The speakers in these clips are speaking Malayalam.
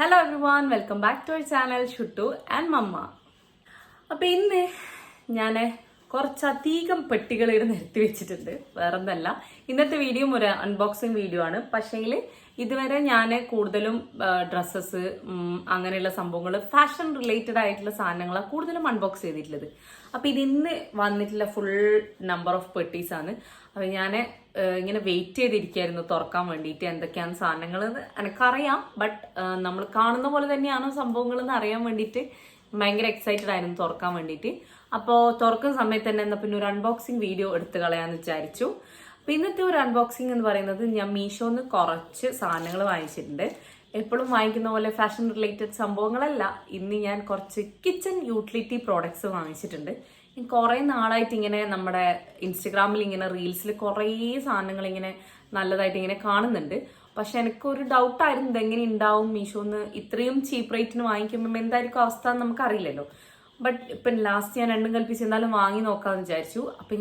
Hello everyone, welcome back to our channel Shuttu and mamma. അപ്പം ഇന്ന് ഞാൻ കുറച്ചധികം പെട്ടികൾ ഇവിടെ നിരത്തി വെച്ചിട്ടുണ്ട്. വേറൊന്നല്ല, ഇന്നത്തെ വീഡിയോ ഒരു അൺബോക്സിങ് വീഡിയോ ആണ്. പക്ഷേങ്കിൽ ഇതുവരെ ഞാൻ കൂടുതലും ഡ്രസ്സസ് അങ്ങനെയുള്ള സംഭവങ്ങൾ, ഫാഷൻ റിലേറ്റഡ് ആയിട്ടുള്ള സാധനങ്ങളാണ് കൂടുതലും അൺബോക്സ് ചെയ്തിട്ടുള്ളത്. അപ്പം ഇതിന്ന് വന്നിട്ടുള്ള ഫുൾ നമ്പർ ഓഫ് പെട്ടീസ് ആണ്. അപ്പം ഞാൻ ഇങ്ങനെ വെയിറ്റ് ചെയ്തിരിക്കുകയായിരുന്നു തുറക്കാൻ വേണ്ടിയിട്ട് എന്തൊക്കെയാണ് സാധനങ്ങൾ എന്ന് എനിക്കറിയാം. ബട്ട് നമ്മൾ കാണുന്ന പോലെ തന്നെയാണോ സംഭവങ്ങൾ എന്ന് അറിയാൻ വേണ്ടിയിട്ട് ഭയങ്കര എക്സൈറ്റഡ് ആയിരുന്നു തുറക്കാൻ വേണ്ടിയിട്ട്. അപ്പോൾ തുറക്കുന്ന സമയത്ത് തന്നെ എന്നാൽ പിന്നെ ഒരു അൺബോക്സിങ് വീഡിയോ എടുത്ത് കളയാന്ന് വിചാരിച്ചു. അപ്പോൾ ഇന്നത്തെ ഒരു അൺബോക്സിങ് എന്ന് പറയുന്നത്, ഞാൻ മീഷോന്ന് കുറച്ച് സാധനങ്ങൾ വാങ്ങിച്ചിട്ടുണ്ട്. എപ്പോഴും വാങ്ങിക്കുന്ന പോലെ ഫാഷൻ റിലേറ്റഡ് സംഭവങ്ങളല്ല. ഇന്ന് ഞാൻ കുറച്ച് കിച്ചൺ യൂട്ടിലിറ്റി പ്രോഡക്ട്സ് വാങ്ങിച്ചിട്ടുണ്ട്. കുറേ നാളായിട്ട് ഇങ്ങനെ നമ്മുടെ ഇൻസ്റ്റഗ്രാമിൽ ഇങ്ങനെ റീൽസിൽ കുറേ സാധനങ്ങൾ ഇങ്ങനെ നല്ലതായിട്ട് ഇങ്ങനെ കാണുന്നുണ്ട്. പക്ഷെ എനിക്കൊരു ഡൗട്ടായിരുന്നു, ഇതെങ്ങനെ ഉണ്ടാവും മീഷോന്ന് ഇത്രയും ചീപ്പ് റേറ്റിന് വാങ്ങിക്കുമ്പോൾ എന്തായിരിക്കും അവസ്ഥ എന്ന് നമുക്കറിയില്ലല്ലോ. ബട്ട് ഇപ്പം ലാസ്റ്റ് ഞാൻ രണ്ടും കൽപ്പിച്ച് എന്തായാലും വാങ്ങി നോക്കാമെന്ന് വിചാരിച്ചു. അപ്പം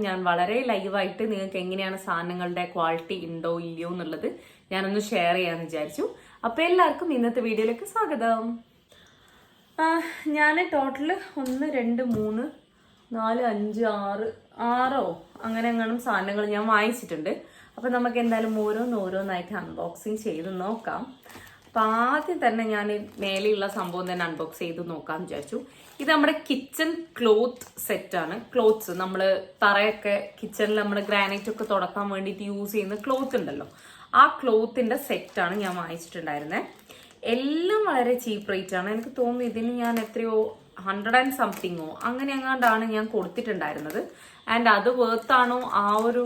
ഞാൻ വളരെ ലൈവായിട്ട് നിങ്ങൾക്ക് എങ്ങനെയാണ് സാധനങ്ങളുടെ ക്വാളിറ്റി ഉണ്ടോ ഇല്ലയോ എന്നുള്ളത് ഞാനൊന്ന് ഷെയർ ചെയ്യാമെന്ന് വിചാരിച്ചു. അപ്പം എല്ലാവർക്കും ഇന്നത്തെ വീഡിയോയിലേക്ക് സ്വാഗതം. ഞാൻ ടോട്ടൽ 1 2 3 4 5 6 അങ്ങനെ എങ്ങാനും സാധനങ്ങൾ ഞാൻ വാങ്ങിച്ചിട്ടുണ്ട്. അപ്പം നമുക്ക് എന്തായാലും ഓരോന്നായിട്ട് അൺബോക്സിങ് ചെയ്ത് നോക്കാം. അപ്പം ആദ്യം തന്നെ ഞാൻ മേലെയുള്ള സംഭവം തന്നെ അൺബോക്സ് ചെയ്ത് നോക്കാമെന്ന് വിചാരിച്ചു. ഇത് നമ്മുടെ കിച്ചൺ ക്ലോത്ത് സെറ്റാണ്. ക്ലോത്ത്സ് നമ്മൾ തറയൊക്കെ കിച്ചണിൽ നമ്മൾ ഗ്രാനൈറ്റ് ഒക്കെ തുടക്കാൻ വേണ്ടിയിട്ട് യൂസ് ചെയ്യുന്ന ക്ലോത്ത് ഉണ്ടല്ലോ, ആ ക്ലോത്തിന്റെ സെറ്റാണ് ഞാൻ വാങ്ങിച്ചിട്ടുണ്ടായിരുന്നത്. എല്ലാം വളരെ ചീപ്പ് റേറ്റ് ആണ്. എനിക്ക് തോന്നുന്നു ഇതിന് ഞാൻ എത്രയോ 100 and something അങ്ങനെ എങ്ങാണ്ടാണ് ഞാൻ കൊടുത്തിട്ടുണ്ടായിരുന്നത്. ആൻഡ് അത് വേർത്താണോ ആ ഒരു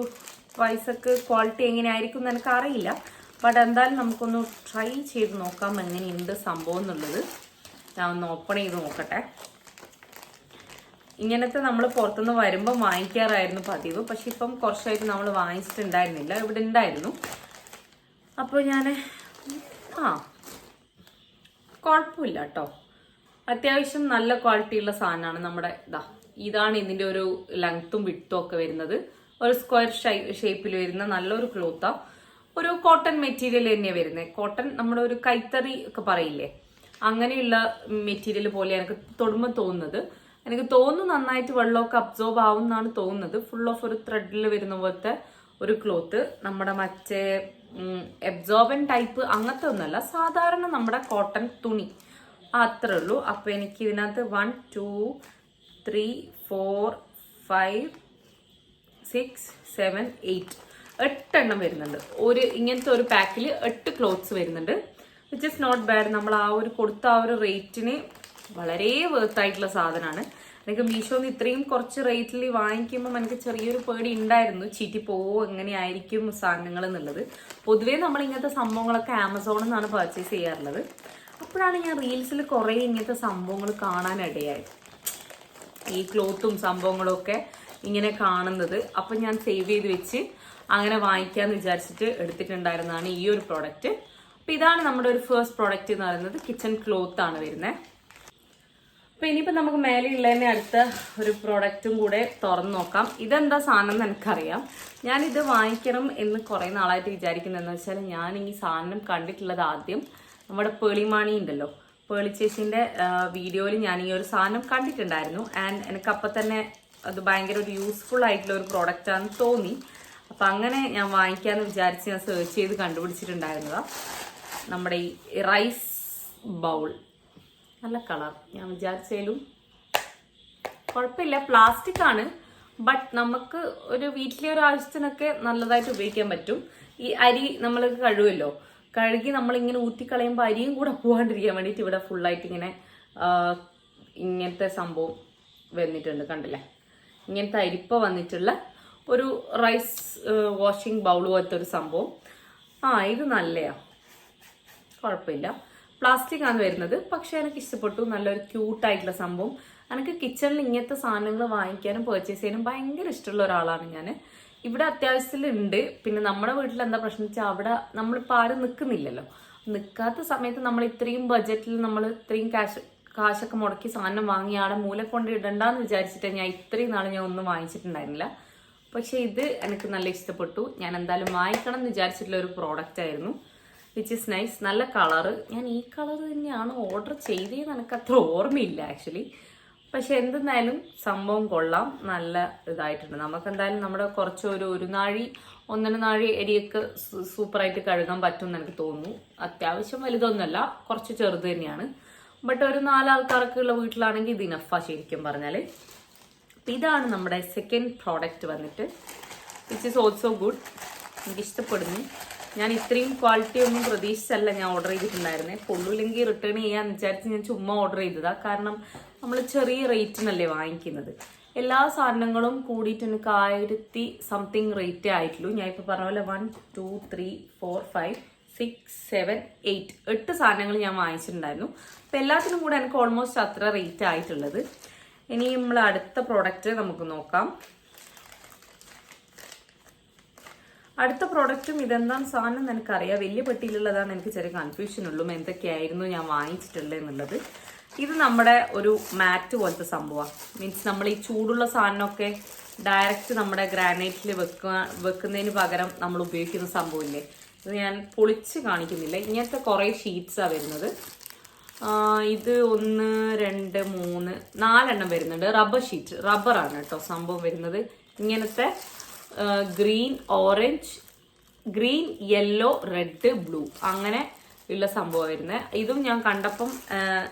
പൈസക്ക് ക്വാളിറ്റി എങ്ങനെയായിരിക്കും എന്ന് എനിക്ക് അറിയില്ല. ബട്ട് എന്തായാലും നമുക്കൊന്ന് ട്രൈ ചെയ്ത് നോക്കാം എങ്ങനെയുണ്ട് സംഭവം എന്നുള്ളത്. ഞാൻ ഒന്ന് ഓപ്പൺ ചെയ്ത് നോക്കട്ടെ. ഇങ്ങനത്തെ നമ്മൾ പുറത്തുനിന്ന് വരുമ്പോൾ വാങ്ങിക്കാറായിരുന്നു പതിവ്. പക്ഷെ ഇപ്പം കുറച്ചായിട്ട് നമ്മൾ വാങ്ങിച്ചിട്ടുണ്ടായിരുന്നില്ല, ഇവിടെ ഉണ്ടായിരുന്നു. അപ്പോൾ ഞാൻ കുഴപ്പമില്ല കേട്ടോ, അത്യാവശ്യം നല്ല ക്വാളിറ്റി ഉള്ള സാധനമാണ്. നമ്മുടെ ഇതാണ് ഇതിന്റെ ഒരു ലെങ്ത്തും വിട്ടും ഒക്കെ വരുന്നത്. ഒരു സ്ക്വയർ ഷേപ്പിൽ വരുന്ന നല്ലൊരു ക്ലോത്താ. ഒരു കോട്ടൺ മെറ്റീരിയൽ തന്നെയാണ് വരുന്നത്. കോട്ടൺ നമ്മുടെ ഒരു കൈത്തറി ഒക്കെ പറയില്ലേ, അങ്ങനെയുള്ള മെറ്റീരിയൽ പോലെ എനിക്ക് തൊടുമ്പോൾ തോന്നുന്നത്. എനിക്ക് തോന്നുന്നു നന്നായിട്ട് വെള്ളമൊക്കെ അബ്സോർബ് ആവും എന്നാണ് തോന്നുന്നത്. ഫുൾ ഓഫ് ഒരു ത്രെഡിൽ വരുന്ന പോലത്തെ ഒരു ക്ലോത്ത്. നമ്മുടെ മറ്റേ അബ്സോർബൻ ടൈപ്പ് അങ്ങനത്തെ ഒന്നുമല്ല, സാധാരണ നമ്മുടെ കോട്ടൺ തുണി അത്രേ ഉള്ളൂ. അപ്പൊ എനിക്ക് ഇതിനകത്ത് 1 2 3 4 5 6 7 8 എണ്ണം വരുന്നുണ്ട്. ഇങ്ങനത്തെ ഒരു പാക്കിൽ 8 ക്ലോത്ത്സ് വരുന്നുണ്ട്. Which is not bad. നമ്മൾ ആ ഒരു കൊടുത്ത ആ ഒരു റേറ്റിന് വളരെ വേർത്തായിട്ടുള്ള സാധനമാണ്. എനിക്ക് മീഷോന്ന് ഇത്രയും കുറച്ച് റേറ്റിൽ വാങ്ങിക്കുമ്പോൾ എനിക്ക് ചെറിയൊരു പേടി ഉണ്ടായിരുന്നു, ചീറ്റി പോവോ എങ്ങനെയായിരിക്കും സാധനങ്ങൾ എന്നുള്ളത്. പൊതുവേ നമ്മൾ ഇങ്ങനത്തെ സംഭവങ്ങളൊക്കെ ആമസോണിൽ നിന്നാണ് പർച്ചേസ് ചെയ്യാറുള്ളത്. അപ്പോഴാണ് ഞാൻ റീൽസിൽ കുറേ ഇങ്ങനത്തെ സംഭവങ്ങൾ കാണാനിടയായത്, ഈ ക്ലോത്തും സംഭവങ്ങളും ഒക്കെ ഇങ്ങനെ കാണുന്നത്. അപ്പം ഞാൻ സേവ് ചെയ്ത് വെച്ച് അങ്ങനെ വാങ്ങിക്കാമെന്ന് വിചാരിച്ചിട്ട് എടുത്തിട്ടുണ്ടായിരുന്നതാണ് ഈ ഒരു പ്രോഡക്റ്റ്. അപ്പം ഇതാണ് നമ്മുടെ ഒരു ഫസ്റ്റ് പ്രോഡക്റ്റ് എന്ന് പറയുന്നത്. കിച്ചൺ ക്ലോത്ത് ആണ് വരുന്നത്. അപ്പം ഇനിയിപ്പോൾ നമുക്ക് മേലെയുള്ളതിനെ അടുത്ത ഒരു പ്രോഡക്റ്റും കൂടെ തുറന്ന് നോക്കാം. ഇതെന്താ സാധനം എന്ന് എനിക്കറിയാം. ഞാനിത് വാങ്ങിക്കണം എന്ന് കുറേ നാളായിട്ട് വിചാരിക്കുന്നതെന്ന് വെച്ചാൽ, ഞാൻ ഈ സാധനം കണ്ടിട്ടുള്ളത് ആദ്യം നമ്മുടെ പേളിമാണി ഉണ്ടല്ലോ, പേളി ചേച്ചിൻ്റെ വീഡിയോയിൽ ഞാൻ ഈ ഒരു സാധനം കണ്ടിട്ടുണ്ടായിരുന്നു. ആൻഡ് എനിക്കപ്പം തന്നെ അത് ഭയങ്കര ഒരു യൂസ്ഫുൾ ആയിട്ടുള്ള ഒരു പ്രോഡക്റ്റാണെന്ന് തോന്നി. അപ്പം അങ്ങനെ ഞാൻ വാങ്ങിക്കാമെന്ന് വിചാരിച്ച് ഞാൻ സെർച്ച് ചെയ്ത് കണ്ടുപിടിച്ചിട്ടുണ്ടായിരുന്നതാണ് നമ്മുടെ ഈ റൈസ് ബൗൾ. നല്ല കളർ, ഞാൻ വിചാരിച്ചാലും കുഴപ്പമില്ല. പ്ലാസ്റ്റിക് ആണ്, ബട്ട് നമുക്ക് ഒരു വീട്ടിലെ ഒരു ആവശ്യത്തിനൊക്കെ നല്ലതായിട്ട് ഉപയോഗിക്കാൻ പറ്റും. ഈ അരി നമ്മൾ കഴുകുമല്ലോ, കഴുകി നമ്മളിങ്ങനെ ഊറ്റിക്കളയുമ്പോൾ അരിയും കൂടെ പോകാണ്ടിരിക്കാൻ വേണ്ടിയിട്ട് ഇവിടെ ഫുള്ളായിട്ട് ഇങ്ങനത്തെ സംഭവം വന്നിട്ടുണ്ട്. കണ്ടില്ലേ, ഇങ്ങനത്തെ അരിപ്പ വന്നിട്ടുള്ള ഒരു റൈസ് വാഷിംഗ് ബൗൾ പോലത്തെ ഒരു സംഭവം. ഇത് നല്ലയാ, കുഴപ്പമില്ല. പ്ലാസ്റ്റിക് ആണ് വരുന്നത്, പക്ഷെ എനിക്ക് ഇഷ്ടപ്പെട്ടു. നല്ലൊരു ക്യൂട്ടായിട്ടുള്ള സംഭവം. എനിക്ക് കിച്ചണിൽ ഇങ്ങനത്തെ സാധനങ്ങൾ വാങ്ങിക്കാനും പർച്ചേസ് ചെയ്യാനും ഭയങ്കര ഇഷ്ടമുള്ള ഒരാളാണ് ഞാൻ. ഇവിടെ അത്യാവശ്യത്തിലുണ്ട്. പിന്നെ നമ്മുടെ വീട്ടിൽ എന്താ പ്രശ്നം വെച്ചാൽ, അവിടെ നമ്മളിപ്പോൾ ആരും നിൽക്കുന്നില്ലല്ലോ. നിൽക്കാത്ത സമയത്ത് നമ്മൾ ഇത്രയും ബഡ്ജറ്റിൽ നമ്മൾ ഇത്രയും കാശൊക്കെ മുടക്കി സാധനം വാങ്ങി ആടെ മൂല കൊണ്ട് ഇടണ്ടെന്ന് വിചാരിച്ചിട്ട് ഞാൻ ഇത്രയും നാൾ ഞാൻ ഒന്നും വാങ്ങിച്ചിട്ടുണ്ടായിരുന്നില്ല. പക്ഷെ ഇത് എനിക്ക് നല്ല ഇഷ്ടപ്പെട്ടു. ഞാൻ എന്തായാലും വാങ്ങിക്കണം എന്ന് വിചാരിച്ചിട്ടുള്ള ഒരു പ്രോഡക്റ്റ് ആയിരുന്നു. Which is nice. നല്ല കളറ്. ഞാൻ ഈ കളർ തന്നെയാണ് ഓർഡർ ചെയ്തതെന്ന് എനിക്ക് അത്ര ഓർമ്മയില്ല ആക്ച്വലി. പക്ഷെ എന്തെന്നായാലും സംഭവം കൊള്ളാം, നല്ല ഇതായിട്ടുണ്ട്. നമുക്ക് എന്തായാലും നമ്മുടെ കുറച്ച് ഒരു നാഴി 1.5 നാഴി അരിയൊക്കെ സൂപ്പറായിട്ട് കഴുകാൻ പറ്റും എന്ന് എനിക്ക് തോന്നുന്നു. അത്യാവശ്യം വലുതൊന്നുമല്ല, കുറച്ച് ചെറുത് തന്നെയാണ്. ബട്ട് ഒരു 4 ആൾക്കാർക്ക് ഉള്ള വീട്ടിലാണെങ്കിൽ ഇത് ഇനഫാ ശരിക്കും പറഞ്ഞാൽ. അപ്പം ഇതാണ് നമ്മുടെ സെക്കൻഡ് പ്രോഡക്റ്റ് വന്നിട്ട്, വിച്ച് ഈസ് ഓൾസോ ഗുഡ്. എനിക്ക് ഇഷ്ടപ്പെടുന്നു. ഞാൻ ഇത്രയും ക്വാളിറ്റി ഒന്നും പ്രതീക്ഷിച്ചല്ല ഞാൻ ഓർഡർ ചെയ്തിട്ടുണ്ടായിരുന്നേ. കൊള്ളൂല്ലെങ്കിൽ റിട്ടേൺ ചെയ്യാന്ന് വിചാരിച്ച് ഞാൻ ചുമ്മാ ഓർഡർ ചെയ്തതാണ്. കാരണം നമ്മൾ ചെറിയ റേറ്റിനല്ലേ വാങ്ങിക്കുന്നത്. എല്ലാ സാധനങ്ങളും കൂടിയിട്ട് എനിക്ക് 1000 സംതിങ് റേറ്റേ ആയിട്ടുള്ളൂ. ഞാൻ ഇപ്പോൾ പറഞ്ഞ പോലെ 1 2 3 4 5 6 7 8 സാധനങ്ങൾ ഞാൻ വാങ്ങിച്ചിട്ടുണ്ടായിരുന്നു. അപ്പം എല്ലാത്തിനും കൂടെ എനിക്ക് ഓൾമോസ്റ്റ് അത്ര റേറ്റ് ആയിട്ടുള്ളത്. ഇനി നമ്മൾ അടുത്ത പ്രോഡക്റ്റ് നമുക്ക് നോക്കാം. അടുത്ത പ്രോഡക്റ്റും ഇതെന്താണ് സാധനം എനിക്കറിയാം. വലിയ പെട്ടിയിലുള്ളതാണ്, എനിക്ക് ചെറിയ കൺഫ്യൂഷൻ ഉള്ളൂ എന്തൊക്കെയായിരുന്നു ഞാൻ വാങ്ങിച്ചിട്ടുള്ളത് എന്നുള്ളത്. ഇത് നമ്മുടെ ഒരു മാറ്റ് പോലത്തെ സംഭവമാണ്. മീൻസ് നമ്മൾ ഈ ചൂടുള്ള സാധനമൊക്കെ ഡയറക്റ്റ് നമ്മുടെ ഗ്രാനൈറ്റിൽ വെക്കുന്നതിന് പകരം നമ്മൾ ഉപയോഗിക്കുന്ന സംഭവമില്ലേ. ഇത് ഞാൻ പൊളിച്ച് കാണിക്കുന്നില്ല. ഇങ്ങനത്തെ കുറേ ഷീറ്റ്സാണ് വരുന്നത്. ഇത് 1 2 3 4 വരുന്നുണ്ട്. റബ്ബർ ഷീറ്റ്, റബ്ബറാണ് കേട്ടോ സംഭവം വരുന്നത്. ഇങ്ങനത്തെ green, orange, green, yellow, red, blue അങ്ങനെ ഉള്ള സംഭവം വരുന്നത്. ഇതും ഞാൻ കണ്ടപ്പം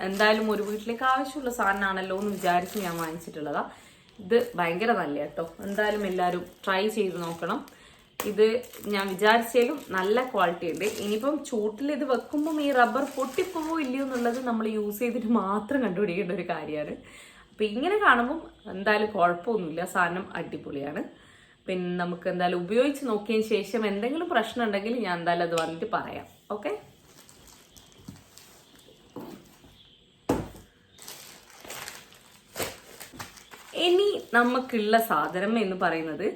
എന്തായാലും ഒരു വീട്ടിലേക്ക് ആവശ്യമുള്ള സാധനമാണല്ലോ എന്ന് വിചാരിച്ച് ഞാൻ വാങ്ങിച്ചിട്ടുള്ളതാ. ഇത് ഭയങ്കര നല്ല കേട്ടോ. എന്തായാലും എല്ലാവരും ട്രൈ ചെയ്ത് നോക്കണം. ഇത് ഞാൻ വിചാരിച്ചാലും നല്ല ക്വാളിറ്റി ഉണ്ട്. ഇനിയിപ്പം ചൂട്ടിൽ ഇത് വെക്കുമ്പം ഈ റബ്ബർ പൊട്ടിപ്പോവോ ഇല്ലയോ എന്നുള്ളത് നമ്മൾ യൂസ് ചെയ്തിട്ട് മാത്രം കണ്ടുപിടിക്കേണ്ട ഒരു കാര്യമാണ്. അപ്പം ഇങ്ങനെ കാണുമ്പം എന്തായാലും കുഴപ്പമൊന്നുമില്ല, സാധനം അടിപൊളിയാണ്. പിന്നെ നമുക്ക് എന്തായാലും ഉപയോഗിച്ച് നോക്കിയതിന് ശേഷം എന്തെങ്കിലും പ്രശ്നം ഉണ്ടെങ്കിൽ ഞാൻ എന്തായാലും അത് വന്നിട്ട് പറയാം. ഓക്കെ, ഇനി നമുക്കുള്ള സാധനം എന്ന് പറയുന്നത്,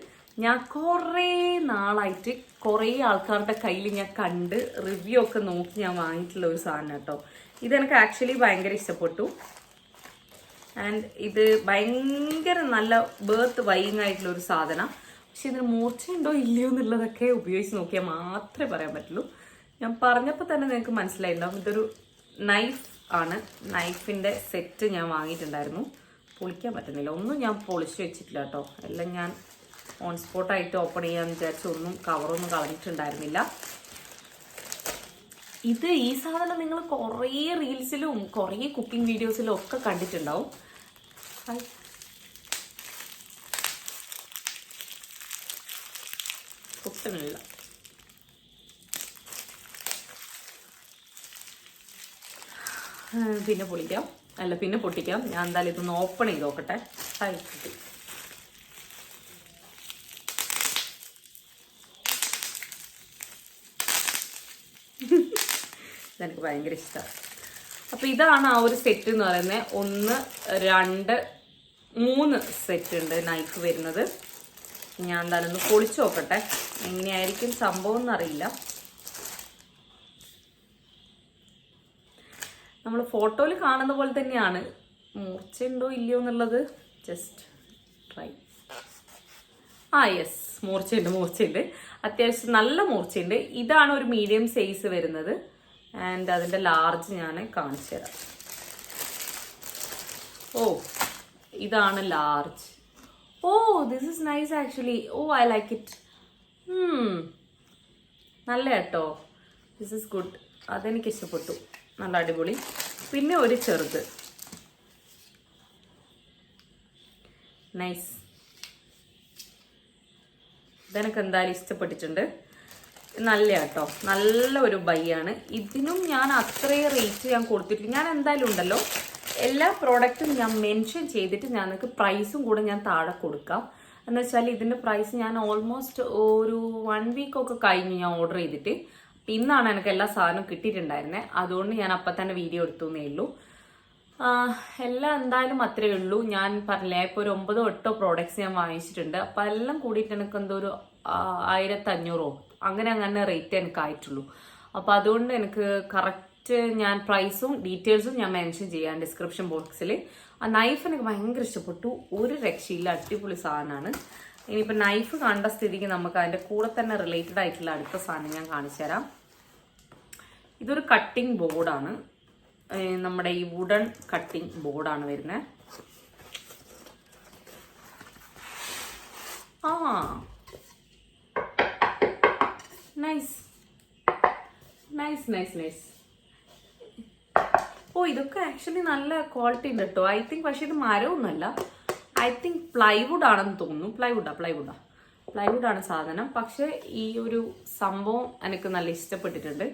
ഞാൻ കുറേ നാളായിട്ട് കുറേ ആൾക്കാരുടെ കയ്യിൽ ഞാൻ കണ്ട് റിവ്യൂ ഒക്കെ നോക്കി ഞാൻ വാങ്ങിയിട്ടുള്ള ഒരു സാധനം കേട്ടോ. ഇതെനിക്ക് ആക്ച്വലി ഭയങ്കര ഇഷ്ടപ്പെട്ടു. ആൻഡ് ഇത് ഭയങ്കര നല്ല ബേർത്ത് വൈയിങ് ആയിട്ടുള്ള ഒരു സാധനം. പക്ഷെ ഇതിന് മൂർച്ചയുണ്ടോ ഇല്ലയോ എന്നുള്ളതൊക്കെ ഉപയോഗിച്ച് നോക്കിയാൽ മാത്രമേ പറയാൻ പറ്റുള്ളൂ. ഞാൻ പറഞ്ഞപ്പോൾ തന്നെ നിങ്ങൾക്ക് മനസ്സിലായിട്ടുണ്ടാവും. ഇതൊരു നൈഫ് ആണ്. നൈഫിൻ്റെ സെറ്റ് ഞാൻ വാങ്ങിയിട്ടുണ്ടായിരുന്നു. പൊളിക്കാൻ പറ്റുന്നില്ല, ഒന്നും ഞാൻ പൊളിച്ച് വെച്ചിട്ടില്ല കേട്ടോ. എല്ലാം ഞാൻ ഓൺ സ്പോട്ടായിട്ട് ഓപ്പൺ ചെയ്യാമെന്ന് വിചാരിച്ച് ഒന്നും കവറൊന്നും കളഞ്ഞിട്ടുണ്ടായിരുന്നില്ല. ഈ സാധനം നിങ്ങൾ കുറേ റീൽസിലും കുറേ കുക്കിംഗ് വീഡിയോസിലും ഒക്കെ കണ്ടിട്ടുണ്ടാവും. പൊട്ടുന്നില്ല. പിന്നെ പൊളിക്കാം, അല്ല പിന്നെ പൊട്ടിക്കാം. ഞാൻ എന്തായാലും ഇതൊന്ന് ഓപ്പൺ ചെയ്ത് നോക്കട്ടെ. ഇതെനിക്ക് ഭയങ്കര ഇഷ്ടമാണ്. അപ്പോൾ ഇതാണ് ആ ഒരു സെറ്റ് എന്ന് പറയുന്നത്. 1 2 3 സെറ്റ് ഉണ്ട് നൈഫ് വരുന്നത്. ഞാൻ എന്തായാലും ഒന്ന് പൊളിച്ചു നോക്കട്ടെ എങ്ങനെയായിരിക്കും സംഭവം എന്നറിയില്ല. നമ്മൾ ഫോട്ടോയിൽ കാണുന്ന പോലെ തന്നെയാണ്. മൂർച്ചയുണ്ടോ ഇല്ലയോ എന്നുള്ളത് ജസ്റ്റ് ട്രൈ. യെസ്, മൂർച്ചയുണ്ട്. അത്യാവശ്യം നല്ല മൂർച്ചയുണ്ട്. ഇതാണ് ഒരു മീഡിയം സൈസ് വരുന്നത്. ആൻഡ് അതിൻ്റെ ലാർജ് ഞാൻ കാണിച്ചു തരാം. ഇതാണ് large. This is nice actually. I like it. നല്ല കേട്ടോ, ദിസ് ഇസ് ഗുഡ്. അതെനിക്ക് ഇഷ്ടപ്പെട്ടു, നല്ല അടിപൊളി. പിന്നെ ഒരു ചെറുത് നൈസ്. ഇതെനിക്ക് എന്തായാലും ഇഷ്ടപ്പെട്ടിട്ടുണ്ട്. നല്ല കേട്ടോ, നല്ല ഒരു ബൈ ആണ്. ഇതിനും ഞാൻ അത്രയും റേറ്റ് ഞാൻ കൊടുത്തിട്ടില്ല. ഞാൻ എന്തായാലും ഉണ്ടല്ലോ എല്ലാ പ്രോഡക്റ്റും ഞാൻ മെൻഷൻ ചെയ്തിട്ട് ഞാൻ നിങ്ങൾക്ക് പ്രൈസും കൂടെ ഞാൻ താഴെ കൊടുക്കാം. എന്ന് വെച്ചാൽ ഇതിൻ്റെ പ്രൈസ് ഞാൻ ഓൾമോസ്റ്റ് ഒരു 1 വീക്കൊക്കെ കഴിഞ്ഞ് ഞാൻ ഓർഡർ ചെയ്തിട്ട്. ഇന്നാണ് എനിക്ക് എല്ലാ സാധനവും കിട്ടിയിട്ടുണ്ടായിരുന്നത്. അതുകൊണ്ട് ഞാൻ അപ്പം തന്നെ വീഡിയോ എടുത്തുന്നേ ഉള്ളൂ. എല്ലാം എന്തായാലും അത്രയേ ഉള്ളൂ. ഞാൻ പറഞ്ഞില്ലേ, ഇപ്പോൾ ഒരു 9 8 പ്രോഡക്ട്സ് ഞാൻ വാങ്ങിച്ചിട്ടുണ്ട്. അപ്പം എല്ലാം കൂടിയിട്ട് എനിക്ക് എന്തോ ഒരു 1500 അങ്ങനെ റേറ്റ് എനിക്ക് ആയിട്ടുള്ളൂ. അപ്പോൾ അതുകൊണ്ട് എനിക്ക് കറക്റ്റ് ഞാൻ പ്രൈസും ഡീറ്റെയിൽസും ഞാൻ മെൻഷൻ ചെയ്യാം ഡിസ്ക്രിപ്ഷൻ ബോക്സിൽ. ആ നൈഫ് എനിക്ക് ഭയങ്കര ഇഷ്ടപ്പെട്ടു, ഒരു രക്ഷയില്ല, അടിപൊളി സാധനമാണ്. ഇനിയിപ്പോൾ നൈഫ് കണ്ട സ്ഥിതിക്ക് നമുക്ക് അതിൻ്റെ കൂടെ തന്നെ റിലേറ്റഡ് ആയിട്ടുള്ള അടുത്ത സാധനം ഞാൻ കാണിച്ചു തരാം. ഇതൊരു കട്ടിംഗ് ബോർഡാണ്, നമ്മുടെ ഈ വുഡൻ കട്ടിംഗ് ബോർഡാണ് വരുന്നത്. ആ നൈസ് നൈസ് നൈസ് നൈസ്. ഓ ഇതൊക്കെ ആക്ച്വലി നല്ല ക്വാളിറ്റി ഉണ്ട് കേട്ടോ. ഐ തിങ്ക് പക്ഷെ ഇത് മരമൊന്നുമല്ല, ഐ തിങ്ക് പ്ലൈവുഡ് ആണെന്ന് തോന്നുന്നു. പ്ലൈവുഡ് ആണ് സാധനം. പക്ഷെ ഈ ഒരു സംഭവം എനിക്ക് നല്ല ഇഷ്ടപ്പെട്ടിട്ടുണ്ട്.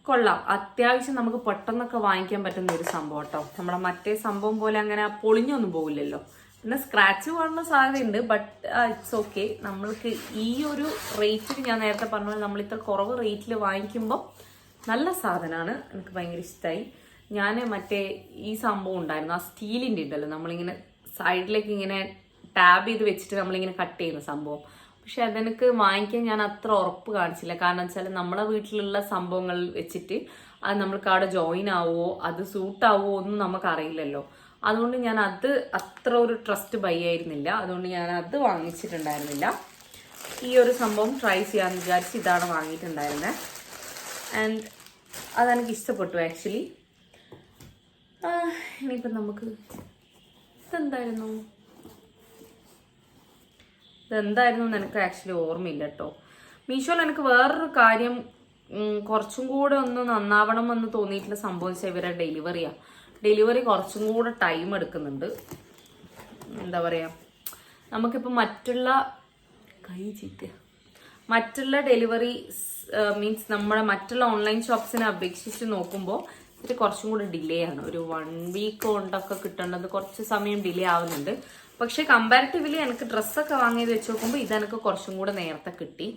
കൊള്ളാം, അത്യാവശ്യം നമുക്ക് പെട്ടെന്നൊക്കെ വാങ്ങിക്കാൻ പറ്റുന്ന ഒരു സംഭവം കേട്ടോ. നമ്മുടെ മറ്റേ സംഭവം പോലെ അങ്ങനെ പൊളിഞ്ഞൊന്നും പോകില്ലല്ലോ. പിന്നെ സ്ക്രാച്ച് പോകാനുള്ള സാധ്യതയുണ്ട്, ബട്ട് ഇറ്റ്സ് ഓക്കെ. നമ്മൾക്ക് ഈ ഒരു റേറ്റിൽ, ഞാൻ നേരത്തെ പറഞ്ഞ പോലെ നമ്മൾ ഇത്ര കുറവ് റേറ്റിൽ വാങ്ങിക്കുമ്പോൾ നല്ല സാധനമാണ്. എനിക്ക് ഭയങ്കര ഇഷ്ടമായി. ഞാൻ മറ്റേ ഈ സംഭവം ഉണ്ടായിരുന്നു, ആ സ്റ്റീലിൻ്റെ ഉണ്ടല്ലോ, നമ്മളിങ്ങനെ സൈഡിലേക്ക് ഇങ്ങനെ ടാബ് ചെയ്ത് വെച്ചിട്ട് നമ്മളിങ്ങനെ കട്ട് ചെയ്യുന്ന സംഭവം. പക്ഷെ അതെനിക്ക് വാങ്ങിക്കാൻ ഞാൻ അത്ര ഉറപ്പ് കാണിച്ചില്ല. കാരണം വെച്ചാൽ നമ്മളെ വീട്ടിലുള്ള സംഭവങ്ങൾ വെച്ചിട്ട് അത് നമ്മൾക്ക് അവിടെ ജോയിൻ ആവുമോ, അത് സൂട്ട് ആവുമോ ഒന്നും നമുക്കറിയില്ലല്ലോ. അതുകൊണ്ട് ഞാൻ അത് അത്ര ഒരു ട്രസ്റ്റ് ബൈ ആയിരുന്നില്ല. അതുകൊണ്ട് ഞാൻ അത് വാങ്ങിച്ചിട്ടുണ്ടായിരുന്നില്ല. ഈ ഒരു സംഭവം ട്രൈ ചെയ്യാമെന്ന് വിചാരിച്ച് ഇതാണ് വാങ്ങിയിട്ടുണ്ടായിരുന്നത്. ആൻഡ് അതെനിക്ക് ഇഷ്ടപ്പെട്ടു ആക്ച്വലി. ഇനിയിപ്പം നമുക്ക് ഇതെന്തായിരുന്നു എന്ന് എനിക്ക് ആക്ച്വലി ഓർമ്മയില്ല കേട്ടോ. മീഷോയിൽ എനിക്ക് വേറൊരു കാര്യം കുറച്ചും കൂടെ ഒന്ന് നന്നാവണം എന്ന് തോന്നിയിട്ടുള്ള സംഭവിച്ച ഇവരെ ഡെലിവറി കുറച്ചും കൂടെ ടൈം എടുക്കുന്നുണ്ട്. എന്താ പറയുക, നമുക്കിപ്പോൾ മറ്റുള്ള ഡെലിവറി മീൻസ് നമ്മുടെ മറ്റുള്ള ഓൺലൈൻ ഷോപ്സിനെ അപേക്ഷിച്ച് നോക്കുമ്പോൾ ഇത് കുറച്ചും കൂടെ ഡിലേ ആണ്. ഒരു 1 വീക്ക് കൊണ്ടൊക്കെ കിട്ടേണ്ടത് കുറച്ച് സമയം ഡിലേ ആവുന്നുണ്ട്. പക്ഷെ കമ്പാരിറ്റീവ്ലി എനിക്ക് ഡ്രസ്സൊക്കെ വാങ്ങിയത് വെച്ച് നോക്കുമ്പോൾ ഇതെനിക്ക് കുറച്ചും കൂടെ നേരത്തെ കിട്ടി.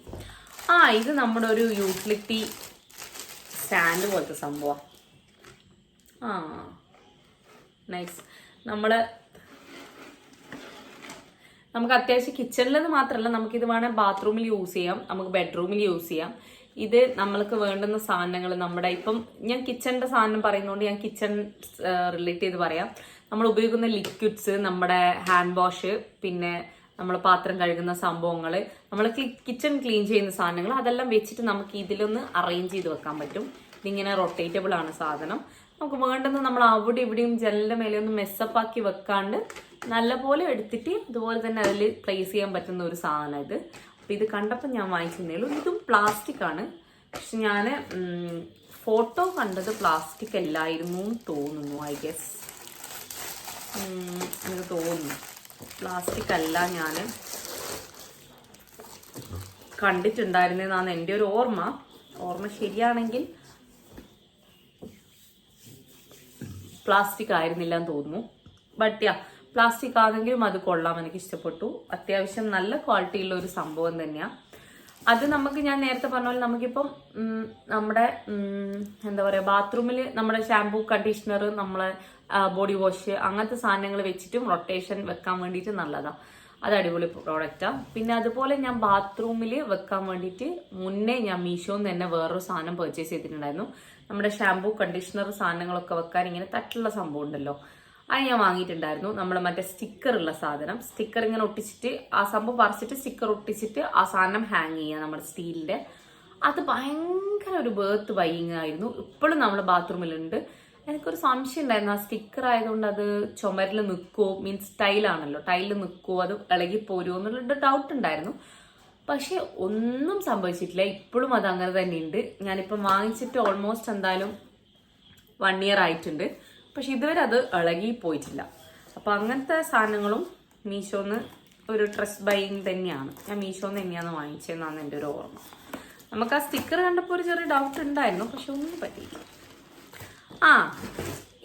ഇത് നമ്മുടെ ഒരു യൂട്ടിലിറ്റി സ്റ്റാൻഡ് പോലത്തെ സംഭവം. നൈസ്. നമുക്ക് അത്യാവശ്യം കിച്ചണിലെന്ന് മാത്രമല്ല, നമുക്കിത് വേണേൽ ബാത്റൂമിൽ യൂസ് ചെയ്യാം, നമുക്ക് ബെഡ്റൂമിൽ യൂസ് ചെയ്യാം. ഇത് നമ്മൾക്ക് വേണ്ടുന്ന സാധനങ്ങൾ നമ്മുടെ ഇപ്പം ഞാൻ കിച്ചണിന്റെ സാധനം പറയുന്നതുകൊണ്ട് ഞാൻ കിച്ചൺ റിലേറ്റ് ചെയ്ത് പറയാം. നമ്മൾ ഉപയോഗിക്കുന്ന ലിക്വിഡ്സ്, നമ്മുടെ ഹാൻഡ് വാഷ്, പിന്നെ നമ്മൾ പാത്രം കഴുകുന്ന സംഭവങ്ങൾ, നമ്മൾ കിച്ചൺ ക്ലീൻ ചെയ്യുന്ന സാധനങ്ങൾ, അതെല്ലാം വെച്ചിട്ട് നമുക്ക് ഇതിലൊന്ന് അറേഞ്ച് ചെയ്ത് വെക്കാൻ പറ്റും. ഇതിങ്ങനെ റൊട്ടേറ്റബിൾ ആണ് സാധനം. നമുക്ക് വേണ്ടുന്ന നമ്മൾ അവിടെ ഇവിടെയും ജനലിന്റെ മേലെ ഒന്ന് മെസ്സപ്പ് ആക്കി വെക്കാണ്ട് നല്ലപോലെ എടുത്തിട്ട് അതുപോലെ തന്നെ അതിൽ പ്ലേസ് ചെയ്യാൻ പറ്റുന്ന ഒരു സാധനം ഇത്. അപ്പം ഇത് കണ്ടപ്പോൾ ഞാൻ വാങ്ങിച്ചതേ ഉള്ളൂ. ഇതും പ്ലാസ്റ്റിക് ആണ്. പക്ഷെ ഞാൻ ഫോട്ടോ കണ്ടത് പ്ലാസ്റ്റിക് അല്ലായിരുന്നു തോന്നുന്നു. ഐ ഗസ് എനിക്ക് തോന്നുന്നു പ്ലാസ്റ്റിക് അല്ല ഞാൻ കണ്ടിട്ടുണ്ടായിരുന്നെന്നാണ് എൻ്റെ ഒരു ഓർമ്മ ശരിയാണെങ്കിൽ പ്ലാസ്റ്റിക് ആയിരുന്നില്ല എന്ന് തോന്നുന്നു. ബട്ട് പ്ലാസ്റ്റിക് ആണെങ്കിലും അത് കൊള്ളാം, എനിക്ക് ഇഷ്ടപ്പെട്ടു. അത്യാവശ്യം നല്ല ക്വാളിറ്റിയുള്ള ഒരു സംഭവം തന്നെയാണ് അത്. നമുക്ക് ഞാൻ നേരത്തെ പറഞ്ഞ പോലെ നമുക്കിപ്പം നമ്മുടെ എന്താ പറയുക, ബാത്റൂമിൽ നമ്മുടെ ഷാംപൂ, കണ്ടീഷണർ, നമ്മളെ ബോഡി വാഷ് അങ്ങനത്തെ സാധനങ്ങൾ വെച്ചിട്ടും റൊട്ടേഷൻ വെക്കാൻ വേണ്ടിയിട്ട് നല്ലതാണ്. അത് അടിപൊളി പ്രോഡക്റ്റാണ്. പിന്നെ അതുപോലെ ഞാൻ ബാത്റൂമിൽ വെക്കാൻ വേണ്ടിയിട്ട് മുന്നേ ഞാൻ മീഷോന്ന് തന്നെ വേറൊരു സാധനം പർച്ചേസ് ചെയ്തിട്ടുണ്ടായിരുന്നു. നമ്മുടെ ഷാംപൂ, കണ്ടീഷണർ സാധനങ്ങളൊക്കെ വെക്കാൻ ഇങ്ങനെ തട്ടുള്ള സംഭവം ഉണ്ടല്ലോ, അത് ഞാൻ വാങ്ങിയിട്ടുണ്ടായിരുന്നു. നമ്മുടെ മറ്റേ സ്റ്റിക്കറുള്ള സാധനം, സ്റ്റിക്കർ ഇങ്ങനെ ഒട്ടിച്ചിട്ട് ആ സംഭവം പറിച്ചിട്ട് സ്റ്റിക്കർ ഒട്ടിച്ചിട്ട് ആ സാധനം ഹാങ് ചെയ്യുക നമ്മുടെ സ്റ്റീലിന്റെ. അത് ഭയങ്കര ഒരു ബേർത്ത് ബൈയിങ് ആയിരുന്നു. ഇപ്പോഴും നമ്മുടെ ബാത്റൂമിലുണ്ട്. എനിക്കൊരു സംശയം ഉണ്ടായിരുന്നു, ആ സ്റ്റിക്കർ ആയതുകൊണ്ട് അത് ചുമരിൽ നിൽക്കുമോ, മീൻസ് ടൈലാണല്ലോ, ടൈലിൽ നിൽക്കുമോ, അത് ഇളകിപ്പോരുമോ എന്നുള്ള ഡൗട്ട് ഉണ്ടായിരുന്നു. പക്ഷെ ഒന്നും സംഭവിച്ചിട്ടില്ല. ഇപ്പോഴും അത് അങ്ങനെ തന്നെയുണ്ട്. ഞാനിപ്പം വാങ്ങിച്ചിട്ട് ഓൾമോസ്റ്റ് എന്തായാലും 1 year ആയിട്ടുണ്ട്. പക്ഷെ ഇതുവരെ അത് ഇളകി പോയിട്ടില്ല. അപ്പം അങ്ങനത്തെ സാധനങ്ങളും മീഷോന്ന് ഒരു ട്രസ്റ്റ് ബൈയിങ് തന്നെയാണ്. ഞാൻ മീഷോന്ന് തന്നെയാണ് വാങ്ങിച്ചതെന്നാണ് എൻ്റെ ഒരു ഓർമ്മ. നമുക്ക് ആ സ്റ്റിക്കർ കണ്ടപ്പോൾ ഒരു ചെറിയ ഡൗട്ട് ഉണ്ടായിരുന്നു, പക്ഷെ ഒന്നും പറ്റിയില്ല.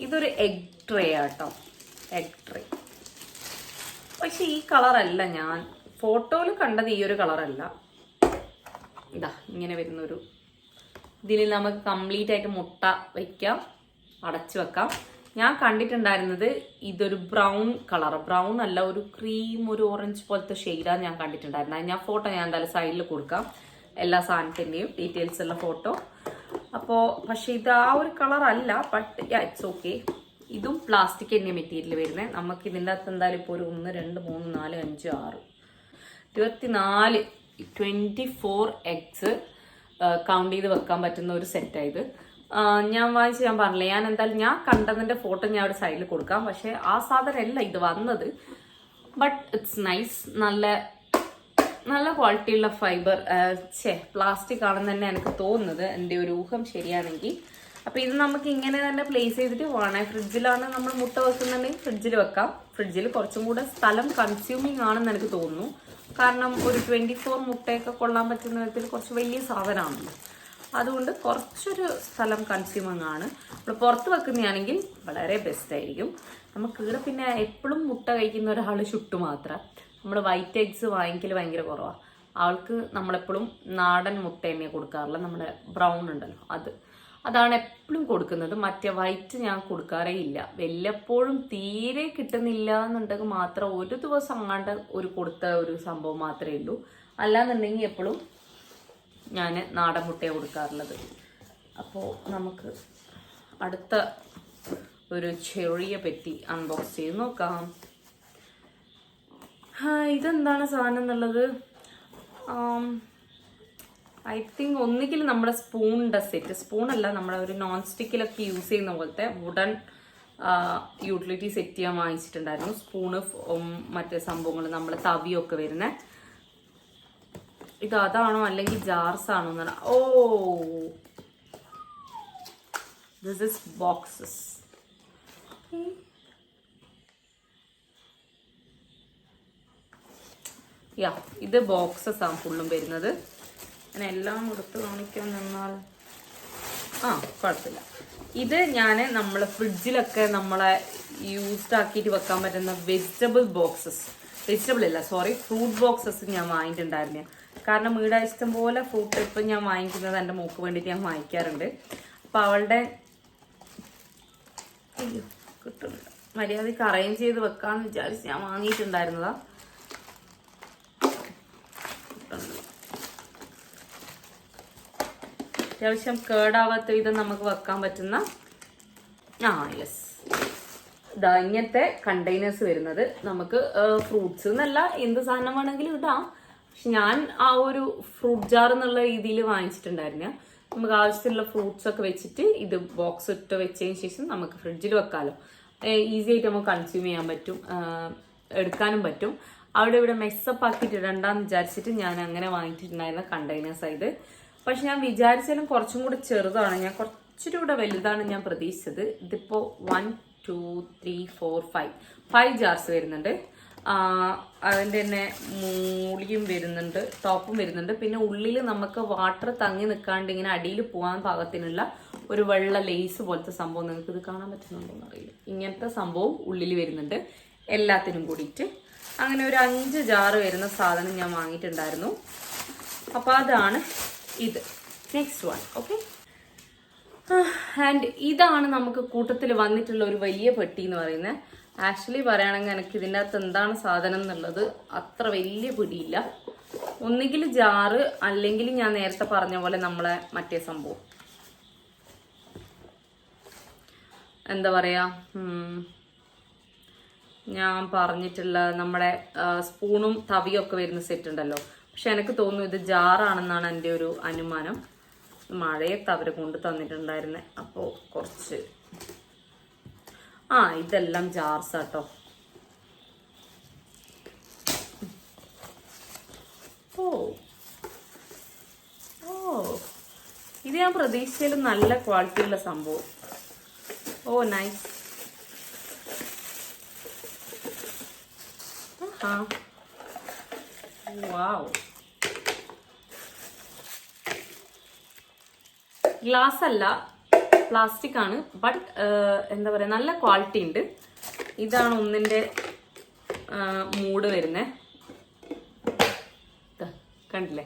ഇതൊരു എഗ് ട്രേ ആട്ടോ, എഗ് ട്രേ. പക്ഷെ ഈ കളറല്ല ഞാൻ ഫോട്ടോയിൽ കണ്ടത്. ഈ ഒരു കളറല്ല. ഇതാ ഇങ്ങനെ വരുന്നൊരു ഇതിൽ നമുക്ക് കംപ്ലീറ്റ് ആയിട്ട് മുട്ട വയ്ക്കാം, അടച്ചു വെക്കാം. ഞാൻ കണ്ടിട്ടുണ്ടായിരുന്നത് ഇതൊരു ബ്രൗൺ കളർ, ബ്രൗൺ അല്ല, ഒരു ക്രീം, ഒരു ഓറഞ്ച് പോലത്തെ ഷെയ്ഡാണ് ഞാൻ കണ്ടിട്ടുണ്ടായിരുന്നത്. ഞാൻ ഫോട്ടോ ഞാൻ എന്തായാലും സൈഡിൽ കൊടുക്കാം, എല്ലാ സാധനത്തിൻ്റെയും ഡീറ്റെയിൽസ് ഉള്ള ഫോട്ടോ. അപ്പോൾ പക്ഷെ ഇത് ആ ഒരു കളർ അല്ല, ബട്ട് ഇറ്റ്സ് ഓക്കെ. ഇതും പ്ലാസ്റ്റിക് തന്നെ മെറ്റീരിയൽ വരുന്നത്. നമുക്ക് ഇതിൻ്റെ അകത്ത് എന്തായാലും ഇപ്പോൾ ഒരു 1 2 3 4 5 6 24 എഗ്സ്. കൗണ്ട് ചെയ്ത് വെക്കാൻ പറ്റുന്ന ഒരു സെറ്റായത്. ഞാൻ വാങ്ങിച്ച് ഞാൻ പറഞ്ഞില്ല, ഞാൻ എന്തായാലും ഞാൻ കണ്ടതിന്റെ ഫോട്ടോ ഞാൻ ഒരു സൈഡിൽ കൊടുക്കാം. പക്ഷെ ആ സാധനമല്ല ഇത് വന്നത്. But it's nice. നല്ല നല്ല ക്വാളിറ്റിയുള്ള ഫൈബർ, പ്ലാസ്റ്റിക് ആണെന്ന് തന്നെ എനിക്ക് തോന്നുന്നത്, എൻ്റെ ഒരു ഊഹം ശരിയാണെങ്കിൽ. അപ്പൊ ഇത് നമുക്ക് ഇങ്ങനെ തന്നെ പ്ലേസ് ചെയ്തിട്ട് വേണേ, ഫ്രിഡ്ജിലാണ് നമ്മൾ മുട്ട വെക്കുന്നുണ്ടെങ്കിൽ ഫ്രിഡ്ജിൽ വെക്കാം. ഫ്രിഡ്ജിൽ കുറച്ചും കൂടെ സ്ഥലം കൺസ്യൂമിങ് ആണെന്ന് എനിക്ക് തോന്നുന്നു. കാരണം ഒരു 24 മുട്ടയൊക്കെ കൊള്ളാൻ പറ്റുന്ന വിധത്തിൽ കുറച്ച് വലിയ സാധനമാണല്ലോ. അതുകൊണ്ട് കുറച്ചൊരു സ്ഥലം കൺസ്യൂമിങ് ആണ്. നമ്മൾ പുറത്ത് വെക്കുന്നതാണെങ്കിൽ വളരെ ബെസ്റ്റ് ആയിരിക്കും. നമുക്ക് ഇവിടെ പിന്നെ എപ്പോഴും മുട്ട കഴിക്കുന്ന ഒരാൾ ചുട്ടു മാത്രം. നമ്മൾ വൈറ്റ് എഗ്സ് വാങ്ങിക്കൽ ഭയങ്കര കുറവാണ്. ആൾക്ക് നമ്മളെപ്പോഴും നാടൻ മുട്ട തന്നെ കൊടുക്കാറില്ല. നമ്മുടെ ബ്രൗൺ ഉണ്ടല്ലോ, അതാണ് എപ്പോഴും കൊടുക്കുന്നത്. മറ്റേ വൈറ്റ് ഞാൻ കൊടുക്കാറേ ഇല്ല. വല്ലപ്പോഴും തീരെ കിട്ടുന്നില്ല എന്നുണ്ടെങ്കിൽ മാത്രം ഒരു ദിവസം അങ്ങാണ്ട് കൊടുത്ത ഒരു സംഭവം മാത്രമേ ഉള്ളൂ. അല്ലാന്നുണ്ടെങ്കിൽ എപ്പോഴും ഞാൻ നാടൻ മുട്ടയാണ് കൊടുക്കാറുള്ളത്. അപ്പോൾ നമുക്ക് അടുത്ത ഒരു ചെറിയ പെറ്റി അൺബോക്സ് ചെയ്ത് നോക്കാം. ഇതെന്താണ് സാധനം എന്നുള്ളത്? ഐ തിങ്ക് ഒന്നുകിൽ നമ്മുടെ സ്പൂണിൻ്റെ സെറ്റ്, സ്പൂണല്ല, നമ്മുടെ ഒരു നോൺ സ്റ്റിക്കിലൊക്കെ യൂസ് ചെയ്യുന്ന പോലത്തെ വുഡൻ യൂട്ടിലിറ്റി സെറ്റ് ഞാൻ വാങ്ങിച്ചിട്ടുണ്ടായിരുന്നു. സ്പൂണ്, മറ്റേ സംഭവങ്ങൾ, നമ്മൾ തവിയൊക്കെ വരുന്ന ഇത് അതാണോ അല്ലെങ്കിൽ ജാർസ് ആണോ എന്നാണ്. ഓ, ദിസ് ഇസ് ബോക്സസ്. ഇത് ബോക്സസ് ആണ് ഫുള്ളും വരുന്നത്. ഞാൻ എല്ലാം എടുത്ത് കാണിക്കാൻ നിന്നാൽ കുഴപ്പമില്ല. ഇത് ഞാൻ നമ്മളെ ഫ്രിഡ്ജിലൊക്കെ നമ്മളെ യൂസ്ഡ് ആക്കിയിട്ട് വെക്കാൻ പറ്റുന്ന വെജിറ്റബിൾ ഫ്രൂട്ട് ബോക്സസ് ഞാൻ വാങ്ങിയിട്ടുണ്ടായിരുന്നു. കാരണം ഇവിടെ ഇഷ്ടം പോലെ ഫ്രൂട്ട് ഇപ്പം ഞാൻ വാങ്ങിക്കുന്നത് എൻ്റെ മോക്ക് വേണ്ടിയിട്ട് ഞാൻ വാങ്ങിക്കാറുണ്ട്. അപ്പം അവളുടെ കിട്ടുന്നില്ല, മര്യാദയ്ക്ക് അറേഞ്ച് ചെയ്ത് വെക്കാമെന്ന് വിചാരിച്ച് ഞാൻ വാങ്ങിയിട്ടുണ്ടായിരുന്നതാ. അത്യാവശ്യം കേടാവാത്ത വിധം നമുക്ക് വെക്കാൻ പറ്റുന്ന ഇങ്ങനത്തെ കണ്ടെയ്നേഴ്സ് വരുന്നത്. നമുക്ക് ഫ്രൂട്ട്സ് എന്നല്ല, എന്ത് സാധനം വേണമെങ്കിലും ഇടാം. പക്ഷെ ഞാൻ ആ ഒരു ഫ്രൂട്ട് ജാർ എന്നുള്ള രീതിയിൽ വാങ്ങിച്ചിട്ടുണ്ടായിരുന്നു. നമുക്ക് ആവശ്യത്തിലുള്ള ഫ്രൂട്ട്സ് ഒക്കെ വെച്ചിട്ട് ഇത് ബോക്സ് ഇട്ട് വെച്ചതിന് ശേഷം നമുക്ക് ഫ്രിഡ്ജിൽ വെക്കാമല്ലോ. ഈസി ആയിട്ട് നമുക്ക് കൺസ്യൂം ചെയ്യാൻ പറ്റും, എടുക്കാനും പറ്റും. അവിടെ ഇവിടെ മെസ്സപ്പ് ആക്കിയിട്ട് ഇടണ്ടെന്ന് വിചാരിച്ചിട്ട് ഞാൻ അങ്ങനെ വാങ്ങിച്ചിട്ടുണ്ടായിരുന്ന കണ്ടെയ്നേഴ്സ് ആയത്. പക്ഷെ ഞാൻ വിചാരിച്ചാലും കുറച്ചും കൂടെ ചെറുതാണ്. ഞാൻ കുറച്ചുകൂടി കൂടെ വലുതാണ് ഞാൻ പ്രതീക്ഷിച്ചത്. ഇതിപ്പോ 1 2 3 4 5 ജാർസ് വരുന്നുണ്ട്. അതിൻ്റെ തന്നെ മൂളിയും വരുന്നുണ്ട്, ടോപ്പും വരുന്നുണ്ട്. പിന്നെ ഉള്ളിൽ നമുക്ക് വാട്ടർ തങ്ങി നിൽക്കാണ്ട് ഇങ്ങനെ അടിയിൽ പോകാൻ പാകത്തിനുള്ള ഒരു വെള്ള ലേസ് പോലത്തെ സംഭവം, നിങ്ങൾക്ക് ഇത് കാണാൻ പറ്റുന്നുണ്ടോന്ന് അറിയില്ല, ഇങ്ങനത്തെ സംഭവം ഉള്ളിൽ വരുന്നുണ്ട് എല്ലാത്തിനും കൂടിയിട്ട്. അങ്ങനെ ഒരു 5 ജാറ് വരുന്ന സാധനം ഞാൻ വാങ്ങിയിട്ടുണ്ടായിരുന്നു. അപ്പോൾ അതാണ് ഇത്. Next one. ഓക്കെ, ആൻഡ് ഇതാണ് നമുക്ക് കൂട്ടത്തിൽ വന്നിട്ടുള്ള ഒരു വലിയ പെട്ടി എന്ന് പറയുന്നത്. ആക്ച്വലി പറയുകയാണെങ്കിൽ എനിക്ക് ഇതിൻ്റെ അകത്ത് എന്താണ് സാധനം എന്നുള്ളത് അത്ര വലിയ പിടിയില്ല. ഒന്നുകിൽ ജാറ്, അല്ലെങ്കിൽ ഞാൻ നേരത്തെ പറഞ്ഞ പോലെ നമ്മളെ മറ്റേ സംഭവം എന്താ പറയാ, ഞാൻ പറഞ്ഞിട്ടുള്ള നമ്മുടെ സ്പൂണും തവിയും ഒക്കെ വരുന്ന സെറ്റ് ഉണ്ടല്ലോ. പക്ഷെ എനിക്ക് തോന്നുന്നു ഇത് ജാറാണെന്നാണ് എൻ്റെ ഒരു അനുമാനം. മഴയത്ത് അവർ കൊണ്ട് തന്നിട്ടുണ്ടായിരുന്നേ. അപ്പോൾ കുറച്ച് ഇതെല്ലാം ജാർസ് ആട്ടോ. ഓ ഇത് ഞാൻ പ്രതീക്ഷിച്ചാലും നല്ല ക്വാളിറ്റിയുള്ള സംഭവം. ഓ നൈസ്. വാവ്, ഗ്ലാസ് അല്ല, പ്ലാസ്റ്റിക് ആണ്. ബട്ട് എന്താ പറയുക, നല്ല ക്വാളിറ്റി ഉണ്ട്. ഇതാണ് ഒന്നിൻ്റെ മൂഡ് വരുന്നത്. കണ്ടില്ലേ,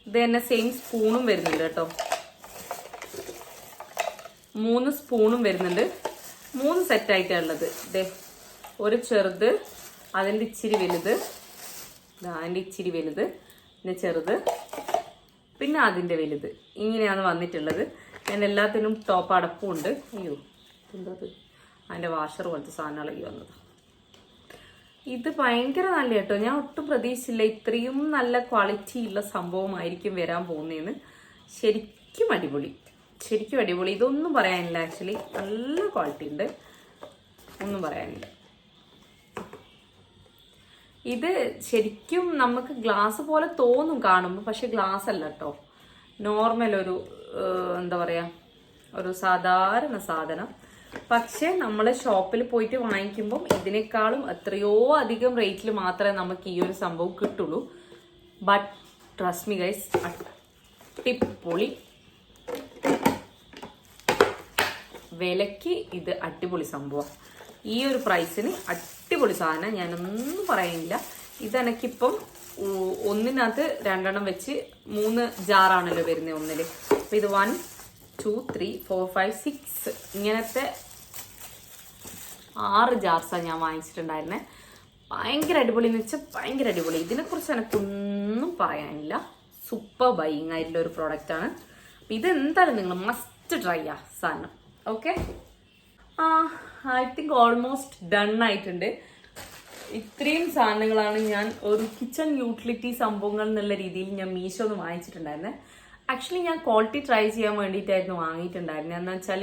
ഇത് തന്നെ സെയിം സ്പൂണും വരുന്നുണ്ട് കേട്ടോ. 3 സ്പൂണും വരുന്നുണ്ട്. 3 സെറ്റായിട്ടാണ് ഉള്ളത്. ഇതേ ഒരു ചെറുത്, അതിൻ്റെ ഇച്ചിരി വലുത്, അതിൻ്റെ ഇച്ചിരി വലുത്, പിന്നെ ചെറുത്, പിന്നെ അതിൻ്റെ വലുത്, ഇങ്ങനെയാണ് വന്നിട്ടുള്ളത്. ഞാൻ എല്ലാത്തിനും ടോപ്പ് അടപ്പും ഉണ്ട്. അയ്യോ എന്താ അതിൻ്റെ വാഷർ പോലത്തെ സാധനങ്ങളൊക്കെ വന്നത്. ഇത് ഭയങ്കര നല്ല കേട്ടോ. ഞാൻ ഒട്ടും പ്രതീക്ഷിച്ചില്ല ഇത്രയും നല്ല ക്വാളിറ്റി ഉള്ള സംഭവമായിരിക്കും വരാൻ പോകുന്നതെന്ന്. ശരിക്കും അടിപൊളി, ശരിക്കും അടിപൊളി. ഇതൊന്നും പറയാനില്ല. ആക്ച്വലി നല്ല ക്വാളിറ്റി ഉണ്ട്, ഒന്നും പറയാനില്ല. ഇത് ശരിക്കും നമുക്ക് ഗ്ലാസ് പോലെ തോന്നും കാണുമ്പോൾ, പക്ഷെ ഗ്ലാസ് അല്ല കേട്ടോ. നോർമൽ ഒരു എന്താ പറയാ, ഒരു സാധാരണ സാധനം. പക്ഷെ നമ്മൾ ഷോപ്പിൽ പോയിട്ട് വാങ്ങിക്കുമ്പം ഇതിനേക്കാളും എത്രയോ അധികം റേറ്റിൽ മാത്രമേ നമുക്ക് ഈ ഒരു സംഭവം കിട്ടുള്ളൂ. ബട്ട് ട്രസ്റ്റ് മി ഗൈസ്, അടിപൊളി വിലക്ക് ഇത് അടിപൊളി സംഭവം. ഈ ഒരു പ്രൈസിന് അടിപൊളി സാധനം, ഞാനൊന്നും പറയുന്നില്ല. ഇതെനിക്കിപ്പം ഒന്നിനകത്ത് 2 വെച്ച് 3 ജാറാണല്ലോ വരുന്നത് ഒന്നില്. അപ്പൊ ഇത് 1 2 3 4 5 6 ഇങ്ങനത്തെ 6 ജാർസാണ് ഞാൻ വാങ്ങിച്ചിട്ടുണ്ടായിരുന്നെ. ഭയങ്കര അടിപൊളി എന്ന് വെച്ചാൽ ഭയങ്കര അടിപൊളി. ഇതിനെക്കുറിച്ച് എനിക്കൊന്നും പറയാനില്ല. സൂപ്പർ ബൈയിങ് ആയിട്ടുള്ള ഒരു പ്രോഡക്റ്റ് ആണ്. അപ്പം ഇതെന്തായാലും നിങ്ങൾ മസ്റ്റ് ട്രൈ ആ സാധനം. Okay, I think almost done ആയിട്ടുണ്ട്. ഇത്രയും സാധനങ്ങളാണ് ഞാൻ ഒരു കിച്ചൺ യൂട്ടിലിറ്റി സംഭവങ്ങൾ എന്നുള്ള രീതിയിൽ ഞാൻ മീഷോന്ന് വാങ്ങിച്ചിട്ടുണ്ടായിരുന്നത്. ആക്ച്വലി ഞാൻ ക്വാളിറ്റി ട്രൈ ചെയ്യാൻ വേണ്ടിയിട്ടായിരുന്നു വാങ്ങിയിട്ടുണ്ടായിരുന്നത്. എന്ന് വെച്ചാൽ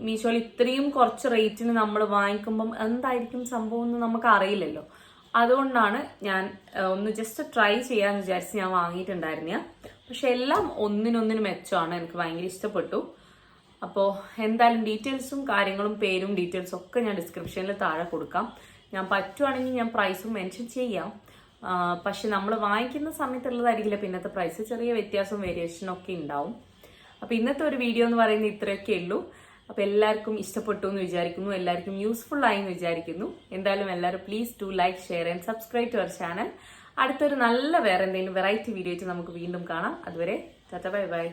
മീഷോയിൽ ഇത്രയും കുറച്ച് റേറ്റിന് നമ്മൾ വാങ്ങിക്കുമ്പം എന്തായിരിക്കും സംഭവം എന്ന് നമുക്ക് അറിയില്ലല്ലോ. അതുകൊണ്ടാണ് ഞാൻ ഒന്ന് ജസ്റ്റ് ട്രൈ ചെയ്യാന്ന് വിചാരിച്ച് ഞാൻ വാങ്ങിയിട്ടുണ്ടായിരുന്ന. പക്ഷെ എല്ലാം ഒന്നിനൊന്നിന് മെച്ചമാണ്, എനിക്ക് ഭയങ്കര ഇഷ്ടപ്പെട്ടു. അപ്പോൾ എന്തായാലും ഡീറ്റെയിൽസും കാര്യങ്ങളും പേരും ഡീറ്റെയിൽസും ഒക്കെ ഞാൻ ഡിസ്ക്രിപ്ഷനിൽ താഴെ കൊടുക്കാം. ഞാൻ പറ്റുവാണെങ്കിൽ ഞാൻ പ്രൈസും മെൻഷൻ ചെയ്യാം. പക്ഷെ നമ്മൾ വാങ്ങിക്കുന്ന സമയത്തുള്ളതായിരിക്കില്ല പിന്നത്തെ പ്രൈസ്, ചെറിയ വ്യത്യാസവും വേരിയേഷനും ഒക്കെ ഉണ്ടാവും. അപ്പോൾ ഇന്നത്തെ ഒരു വീഡിയോ എന്ന് പറയുന്നത് ഇത്രയൊക്കെ ഉള്ളൂ. അപ്പോൾ എല്ലാവർക്കും ഇഷ്ടപ്പെട്ടു എന്ന് വിചാരിക്കുന്നു, എല്ലാവർക്കും യൂസ്ഫുൾ ആയി എന്ന് വിചാരിക്കുന്നു. എന്തായാലും എല്ലാവരും please to like, share and subscribe to our channel. അടുത്തൊരു നല്ല വേറെ എന്തെങ്കിലും വെറൈറ്റി വീഡിയോ ആയിട്ട് നമുക്ക് വീണ്ടും കാണാം. അതുവരെ ടാറ്റാ, ബൈ ബൈ.